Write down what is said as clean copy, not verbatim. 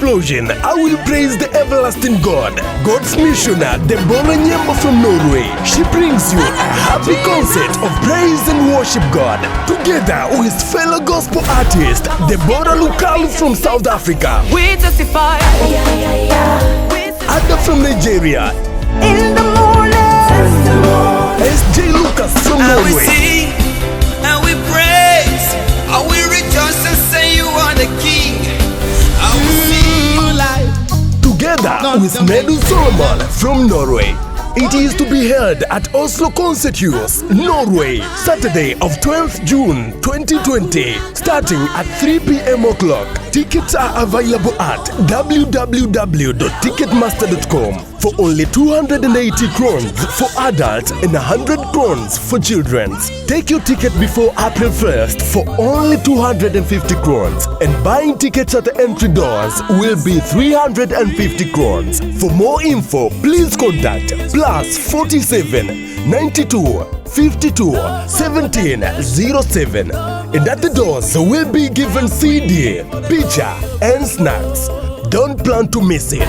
Explosion, I will praise the everlasting God. God's missioner, Deborah Nyembo from Norway. She brings you a happy concert of praise and worship God. Together with fellow gospel artist, Deborah Lukalu from South Africa. We testify. Ada from Nigeria. In the morning. SJ Lucas from And we Norway. sing, and we praise, and we rejoice and say you are the King. And we see you live. Together with Medu Solomon from Norway. It is to be held at Oslo Concert House, Norway, Saturday of 12th June 2020, starting at 3 p.m. o'clock. Tickets are available at www.ticketmaster.com for only 280 crowns for adults and 100 crowns for children. Take your ticket before April 1st for only 250 crowns, and buying tickets at the entry doors will be 350 crowns. For more info, please contact +47 92 52 17 07, and at the doors will be given CD, picture and snacks. Don't plan to miss it.